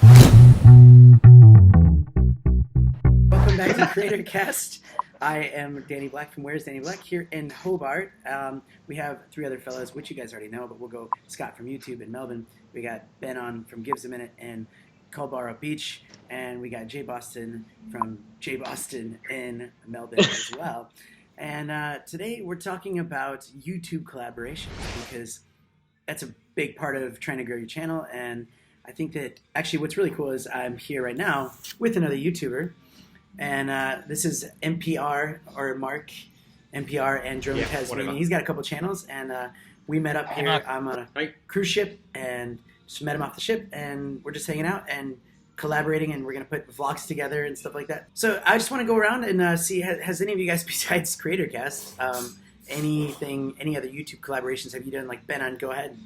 Welcome back to CreatorCast. I am Danny Black from Where's Danny Black here in Hobart. We have three other fellows, which you guys already know, but we'll go Scott from YouTube in Melbourne. We got Ben on from Gives a Minute in Culbara Beach, and we got Jay Boston from Jay Boston in Melbourne as well. And today we're talking about YouTube collaborations because that's a big part of trying to grow your channel. And I think that actually what's really cool is I'm here right now with another YouTuber. And this is NPR, or Mark, NPR and Drone Tasmania. He's got a couple channels, and we met up here. I'm on a cruise ship, and just met him off the ship, and we're just hanging out and collaborating, and we're going to put vlogs together and stuff like that. So I just want to go around and see, has any of you guys, besides CreatorCast, any other YouTube collaborations have you done? Like, Ben, go ahead.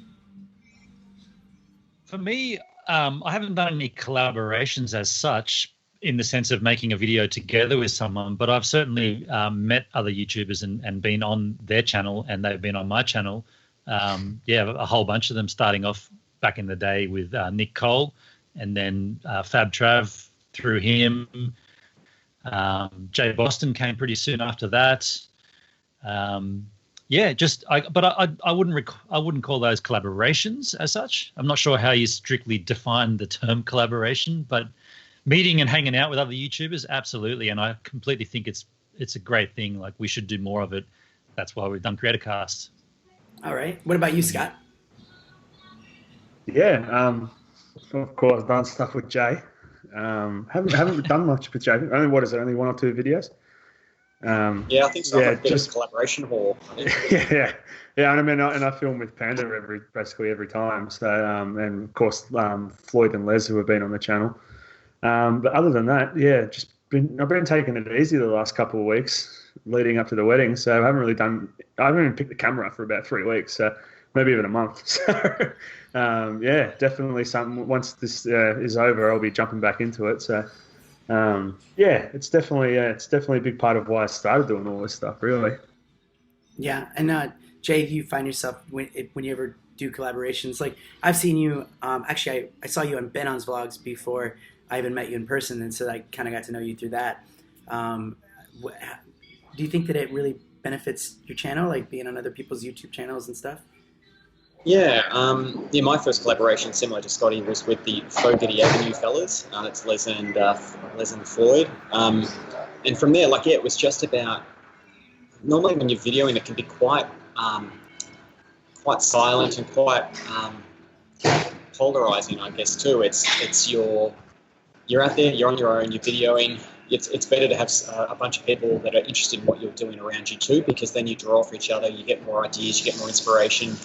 For me, I haven't done any collaborations as such, in the sense of making a video together with someone, but I've certainly met other YouTubers and been on their channel, and they've been on my channel. A whole bunch of them, starting off back in the day with Nick Cole, and then Fab Trav through him. Jay Boston came pretty soon after that. I wouldn't call those collaborations as such. I'm not sure how you strictly define the term collaboration, but meeting and hanging out with other YouTubers, absolutely, and I completely think it's a great thing. Like, we should do more of it. That's why we've done CreatorCast. All right. What about you, Scott? Yeah, of course, done stuff with Jay. Haven't done much with Jay. Only only one or two videos. I think so. Like a bit of collaboration hall. Yeah. And I film with Panda basically every time. So and of course Floyd and Les, who have been on the channel. But other than that, I've been taking it easy the last couple of weeks leading up to the wedding. So I haven't even picked the camera up for about 3 weeks, so maybe even a month. So definitely something. Once this is over, I'll be jumping back into it. So it's definitely a big part of why I started doing all this stuff, really. Yeah, and Jay, do you find yourself when you ever do collaborations? Like, I've seen you. Actually, I saw you on Ben On's vlogs before I even met you in person, and so I kind of got to know you through that. Do you think that it really benefits your channel, like being on other people's YouTube channels and stuff? Yeah, my first collaboration, similar to Scotty, was with the Fogarty Avenue fellas. It's Les and Floyd. And from there, it was just about, normally when you're videoing, it can be quite silent and quite polarizing, I guess, too. You're out there, you're on your own, you're videoing. It's better to have a bunch of people that are interested in what you're doing around you too, because then you draw off each other, you get more ideas, you get more inspiration.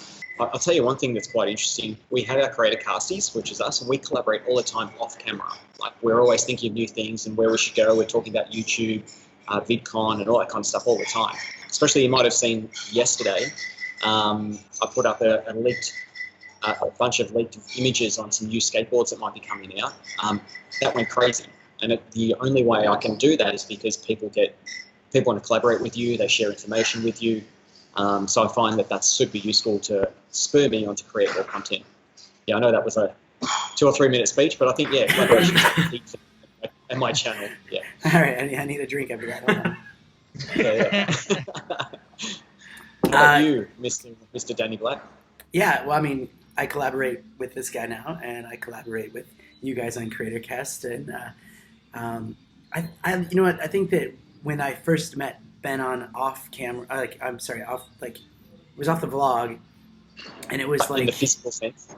I'll tell you one thing that's quite interesting. We have our CreatorCasties, which is us, and we collaborate all the time off camera. Like, we're always thinking of new things and where we should go. We're talking about YouTube, VidCon, and all that kind of stuff all the time. Especially, you might have seen yesterday, I put up a bunch of leaked images on some new skateboards that might be coming out. That went crazy. And the only way I can do that is because people want to collaborate with you, they share information with you. So I find that that's super useful to spur me on to create more content. Yeah, I know that was a 2 or 3 minute speech, but I think, collaboration is key and my channel. Yeah. All right, I need a drink after that. Hold on. How about you, Mr. Danny Black? Yeah, well, I mean, I collaborate with this guy now, and I collaborate with you guys on CreatorCast, and you know what? I think that when I first met Ben on off camera, it was off the vlog, and it was like in the physical sense.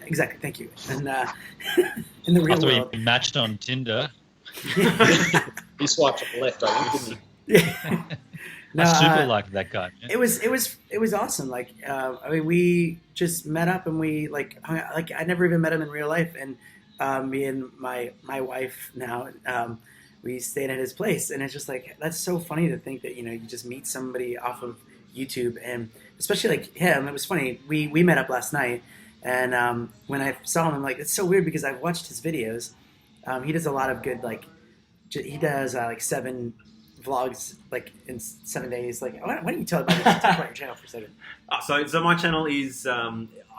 Exactly. Thank you. And in the real After world, we matched on Tinder. He swiped left, I think, didn't he? Yeah. No, I super liked that guy. Yeah. It was awesome. Like, I mean, we just met up and we I never even met him in real life. And me and my wife now, we stayed at his place, and it's just like, that's so funny to think that, you just meet somebody off of YouTube, and especially like him. It was funny. We met up last night, and when I saw him, I'm like, it's so weird because I've watched his videos. He does a lot of good, he does 7 vlogs in 7 days. Why don't you talk about your channel for a second? So my channel is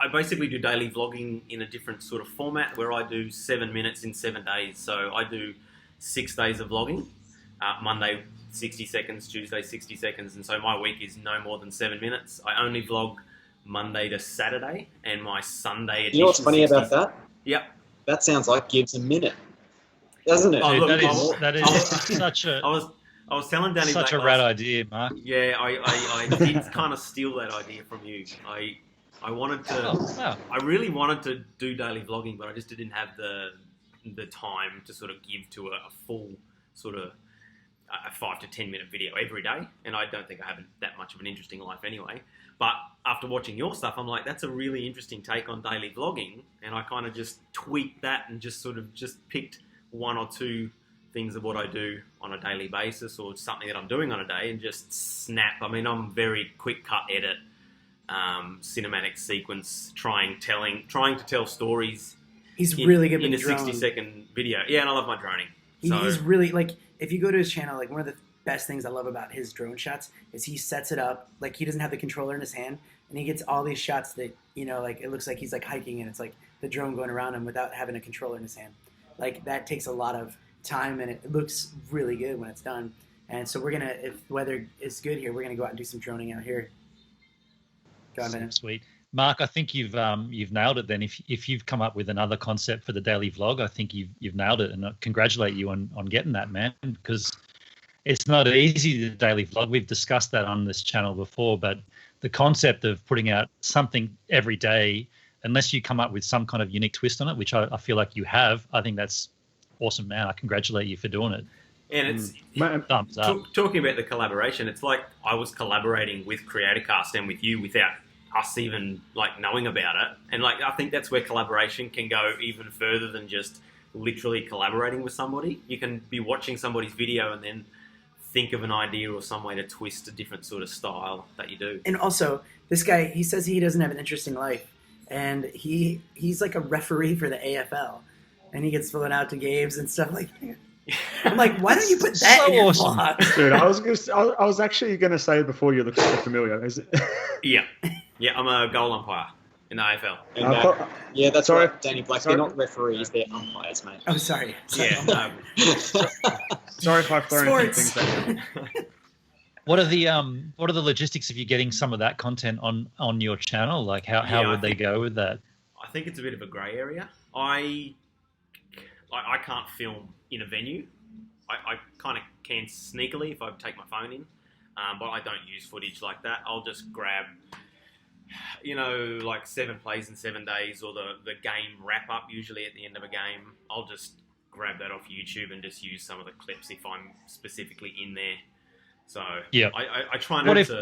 I basically do daily vlogging in a different sort of format where I do 7 minutes in 7 days. So I do 6 days of vlogging. Monday 60 seconds, Tuesday 60 seconds, and so my week is no more than 7 minutes. I only vlog Monday to Saturday, and my Sunday edition. You know what's funny 60. about that? Yep. That sounds like Gibbs a minute, doesn't it? Oh, Dude, look, that is such a I was telling Danny such a Black rad last- idea, Mark. Yeah, I did kind of steal that idea from you. I wanted to. Oh, wow. I really wanted to do daily vlogging, but I just didn't have the time to sort of give to a full sort of a 5 to 10 minute video every day, and I don't think I have that much of an interesting life anyway. But after watching your stuff, I'm like, that's a really interesting take on daily vlogging, and I kind of just tweaked that and just sort of just picked 1 or 2 things of what I do on a daily basis or something that I'm doing on a day and just snap. I mean, I'm very quick cut edit, cinematic sequence, trying to tell stories. He's really good in with a drone. 60-second video. Yeah, and I love my droning. He's really, like, if you go to his channel, like, one of the best things I love about his drone shots is he sets it up, like, he doesn't have the controller in his hand, and he gets all these shots that, you know, like, it looks like he's, like, hiking, and it's, like, the drone going around him without having a controller in his hand. Like, that takes a lot of time, and it looks really good when it's done. And so we're going to, if weather is good here, we're going to go out and do some droning out here. Go on, Ben. Sweet. Mark, I think you've nailed it then. If you've come up with another concept for the daily vlog, I think you've nailed it, and I congratulate you on getting that, man, because it's not easy, the daily vlog. We've discussed that on this channel before, but the concept of putting out something every day, unless you come up with some kind of unique twist on it, which I feel like you have, I think that's awesome, man. I congratulate you for doing it. And it's Thumbs up. talking about the collaboration. It's like I was collaborating with CreatorCast and with you without us even like knowing about it. And like I think that's where collaboration can go even further than just literally collaborating with somebody. You can be watching somebody's video and then think of an idea or some way to twist a different sort of style that you do. And also, this guy, he says he doesn't have an interesting life, and he's like a referee for the AFL, and he gets flown out to games and stuff like that. I'm like, why don't you put that So in your awesome. vlog? Dude, I was actually going to say before you look so familiar. Is it? Yeah. Yeah, I'm a goal umpire in the AFL. And, I thought- yeah, that's sorry. right, Danny Black. Sorry. They're not referees; they're umpires, mate. Oh, sorry. Yeah. Sorry if I've thrown a few Sports. things at you. What are the logistics of you getting some of that content on your channel? Like how Yeah, would they go with that? I think it's a bit of a grey area. I can't film in a venue. I kind of can sneakily if I take my phone in, but I don't use footage like that. I'll just grab, like 7 plays in 7 days or the game wrap up usually at the end of a game. I'll just grab that off YouTube and just use some of the clips if I'm specifically in there. So Yeah. I try not What to.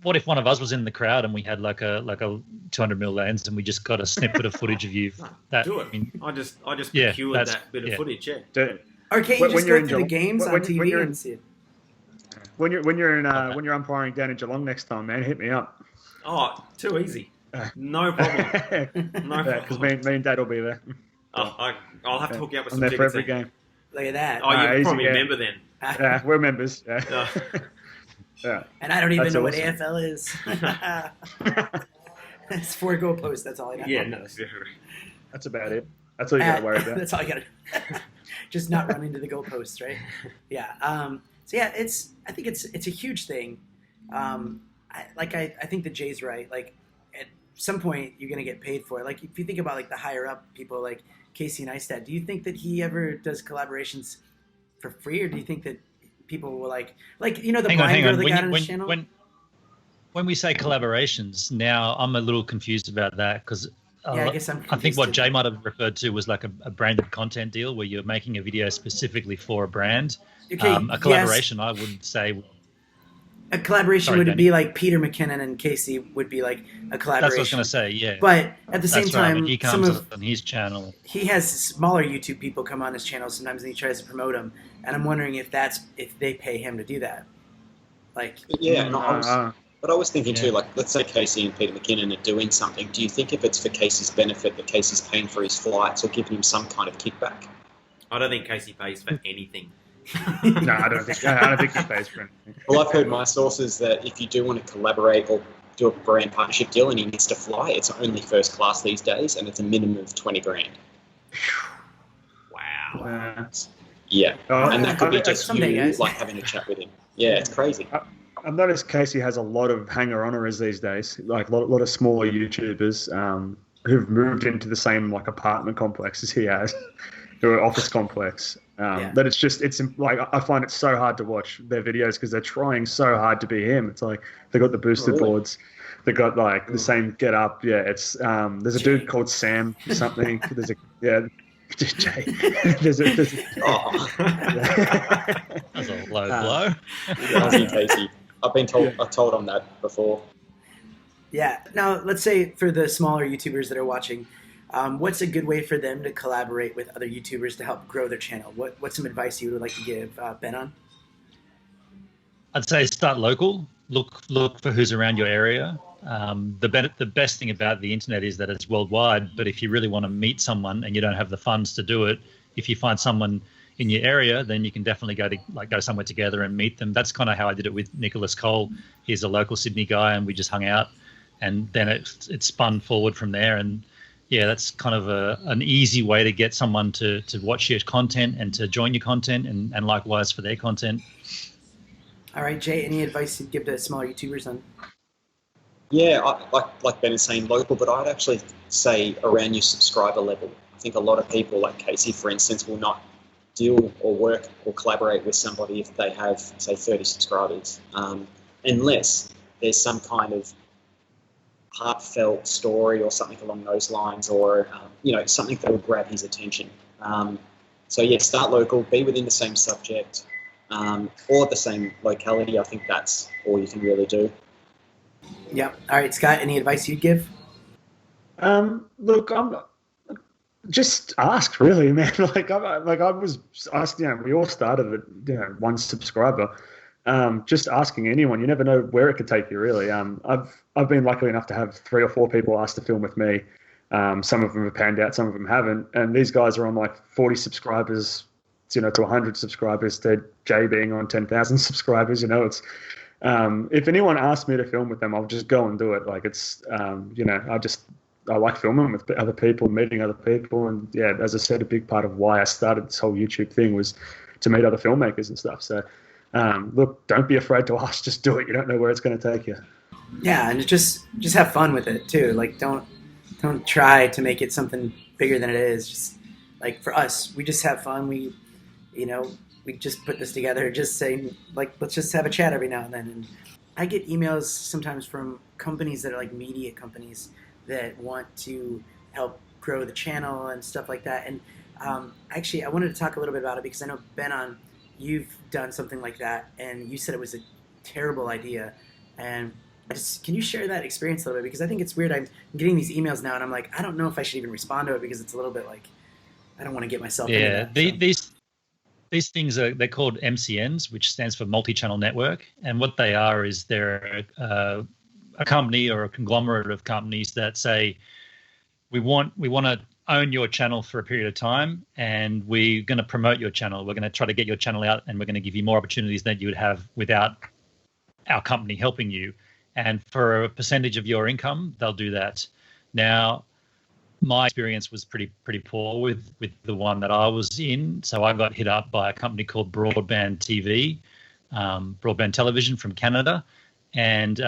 what if one of us was in the crowd and we had like a 200mm lens and we just got a snippet of footage of you? That do it. I mean, I just Yeah, procured that's- that bit of yeah. footage. Yeah. Dude, Or can't you When just you're go in through the Geelong- games on when TV you're in- and see it? when you're umpiring down in Geelong next time, man, hit me up. Oh, too easy. No problem. No Because problem. me and Dad will be there. Oh, I'll have to hook you up with I'm some there for tickets. every then. game. Look at that. Oh, you easy, probably yeah. remember then. Yeah, we're members. Yeah. Oh. Yeah. And I don't even That's know what awesome. AFL is. It's 4 goalposts. That's all I know. Yeah, no, that's different. That's about it. That's all you got to worry about. That's all I got to just not run into the goalposts, right? Yeah. So yeah, I think it's a huge thing. I think the Jay's right. Like at some point you're gonna get paid for it. Like if you think about like the higher up people like Casey Neistat, do you think that he ever does collaborations for free, or do you think that people will like the blind girl that got on his channel? When we say collaborations, now I'm a little confused about that because Yeah, I guess I'm I think what confused Jay too. might have referred to was like a branded content deal where you're making a video specifically for a brand. Okay, A collaboration, I would say. a collaboration Sorry, would Danny. be like Peter McKinnon and Casey would be like a collaboration. That's what I was going to say. Yeah, But at the same that's right. time, When he some comes of on his channel. he has smaller YouTube people come on his channel sometimes, and he tries to promote them. And I'm wondering if they pay him to do that. Like, Yeah, and but I was thinking Yeah. too, like, let's say Casey and Peter McKinnon are doing something. Do you think if it's for Casey's benefit that Casey's paying for his flights or giving him some kind of kickback? I don't think Casey pays for anything. No, I don't think he pays for anything. Well, I've heard my sources that if you do want to collaborate or do a brand partnership deal and he needs to fly, it's only first class these days, and it's a minimum of 20 grand. Wow. Yeah, and that could be just someday, you guys. like having a chat with him. Yeah, it's crazy. I've noticed Casey has a lot of hanger-oners these days, like a lot of smaller YouTubers who've moved into the same like apartment complex as he has, or office complex. That it's like I find it so hard to watch their videos because they're trying so hard to be him. It's like they got the boosted boards, they got like the same get up. Yeah, it's there's a dude called Sam something. There's a Jay. there's a Oh, That's a low blow. Aussie Casey. I've been told on that before. Yeah. Now, let's say for the smaller YouTubers that are watching, what's a good way for them to collaborate with other YouTubers to help grow their channel? What's some advice you would like to give Ben on? I'd say start local. Look for who's around your area. The best thing about the internet is that it's worldwide. But if you really want to meet someone and you don't have the funds to do it, if you find someone in your area, then you can definitely go somewhere together and meet them. That's kind of how I did it with Nicholas Cole. He's a local Sydney guy, and we just hung out, and then it spun forward from there. And yeah, that's kind of an easy way to get someone to watch your content and to join your content, and likewise for their content. All right, Jay, any advice you'd give to smaller YouTubers on? Yeah, like Ben is saying, local, but I'd actually say around your subscriber level. I think a lot of people, like Casey, for instance, will not deal or work or collaborate with somebody if they have, say, 30 subscribers, unless there's some kind of heartfelt story or something along those lines, or something that will grab his attention. So yeah, start local, be within the same subject, or the same locality. I think that's all you can really do. Yeah. All right, Scott, any advice you'd give? Look, just ask, really, man. I was asked. We all started at one subscriber. Just asking anyone, you never know where it could take you, really. I've been lucky enough to have 3 or 4 people ask to film with me. Some of them have panned out, some of them haven't. And these guys are on like 40 subscribers, to 100 subscribers, to Jay being on 10,000 subscribers. It's if anyone asks me to film with them, I'll just go and do it. Like it's I like filming with other people, meeting other people, and yeah, as I said, a big part of why I started this whole YouTube thing was to meet other filmmakers and stuff. So, look, don't be afraid to ask. Just do it. You don't know where it's going to take you. Yeah, and just have fun with it too. Like don't try to make it something bigger than it is. Just like for us, we just have fun. We just put this together, just saying like let's just have a chat every now and then. And I get emails sometimes from companies that are like media companies that want to help grow the channel and stuff like that. And actually, I wanted to talk a little bit about it because I know, Ben, you've done something like that, and you said it was a terrible idea. And can you share that experience a little bit? Because I think it's weird. I'm getting these emails now, and I'm like, I don't know if I should even respond to it because it's a little bit like, I don't want to get myself into that. These things they're called MCNs, which stands for multi-channel network. And what they are is they're a company or a conglomerate of companies that say, we want to own your channel for a period of time, and we're going to promote your channel. We're going to try to get your channel out, and we're going to give you more opportunities than you would have without our company helping you. And for a percentage of your income, they'll do that. Now, my experience was pretty poor with the one that I was in. So I got hit up by a company called Broadband TV, Broadband Television from Canada. And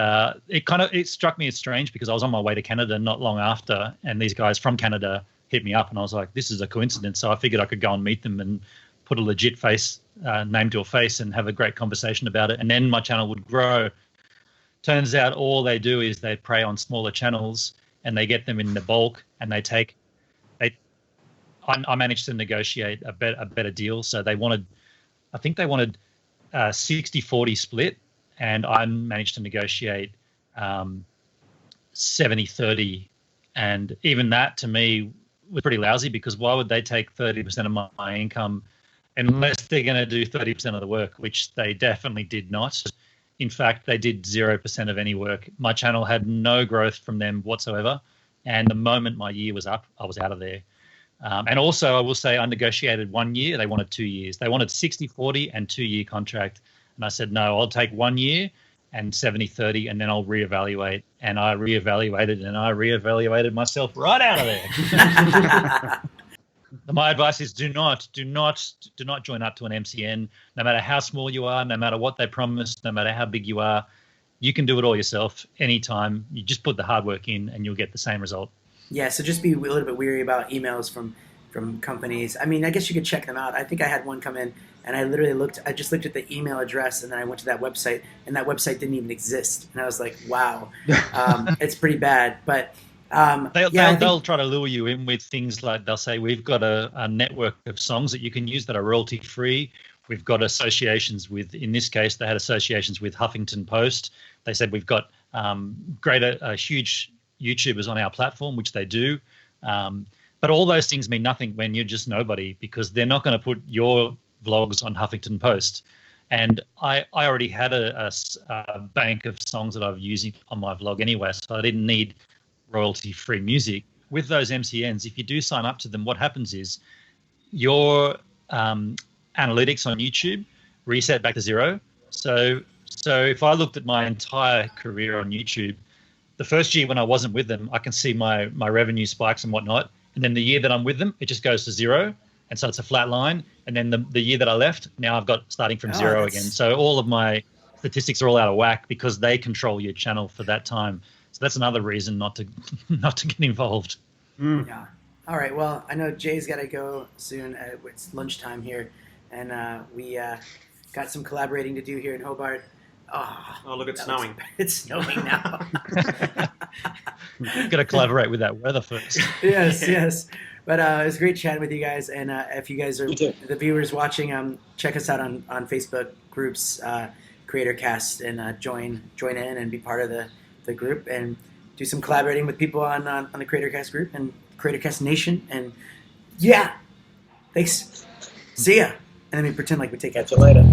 it struck me as strange because I was on my way to Canada not long after, and these guys from Canada hit me up, and I was like, this is a coincidence. So I figured I could go and meet them and put a legit face, name to a face, and have a great conversation about it. And then my channel would grow. Turns out all they do is they prey on smaller channels and they get them in the bulk, and I managed to negotiate a better deal. So they wanted 60-40 split, and I managed to negotiate 70-30. And even that to me was pretty lousy, because why would they take 30% of my income unless they're going to do 30% of the work, which they definitely did not. In fact, they did 0% of any work. My channel had no growth from them whatsoever. And the moment my year was up, I was out of there. And also, I will say I negotiated 1 year. They wanted 2 years. They wanted 60-40 and 2-year contract. And I said, no, I'll take 1 year and 70-30, and then I'll reevaluate. And I reevaluated, and I reevaluated myself right out of there. My advice is do not join up to an MCN, no matter how small you are, no matter what they promise, no matter how big you are. You can do it all yourself anytime. You just put the hard work in and you'll get the same result. Yeah, so just be a little bit weary about emails from companies. I mean, I guess you could check them out. I think I had one come in, and I just looked at the email address, and then I went to that website, and that website didn't even exist. And I was like, wow, it's pretty bad. But they'll try to lure you in with things like, they'll say, we've got a network of songs that you can use that are royalty free. We've got associations with, in this case, they had associations with Huffington Post. They said we've got huge YouTubers on our platform, which they do. But all those things mean nothing when you're just nobody, because they're not going to put your vlogs on Huffington Post. And I already had a bank of songs that I was using on my vlog anyway, so I didn't need royalty-free music. With those MCNs, if you do sign up to them, what happens is your analytics on YouTube reset back to zero. So if I looked at my entire career on YouTube, the first year when I wasn't with them, I can see my revenue spikes and whatnot. And then the year that I'm with them, it just goes to zero. And so it's a flat line. And then the year that I left, now I've got starting from zero again. So all of my statistics are all out of whack because they control your channel for that time. So that's another reason not to get involved. Yeah. All right. Well, I know Jay's got to go soon. It's lunchtime here. And we got some collaborating to do here in Hobart. Oh, look, it's snowing. It's snowing now. You've got to collaborate with that weather first. Yes. But it was great chatting with you guys. And if you guys are the viewers watching, check us out on Facebook groups, CreatorCast, and join in and be part of the group and do some collaborating with people on the CreatorCast group and CreatorCast Nation. And yeah, thanks. See ya. And then we pretend like we take it. Catch you later.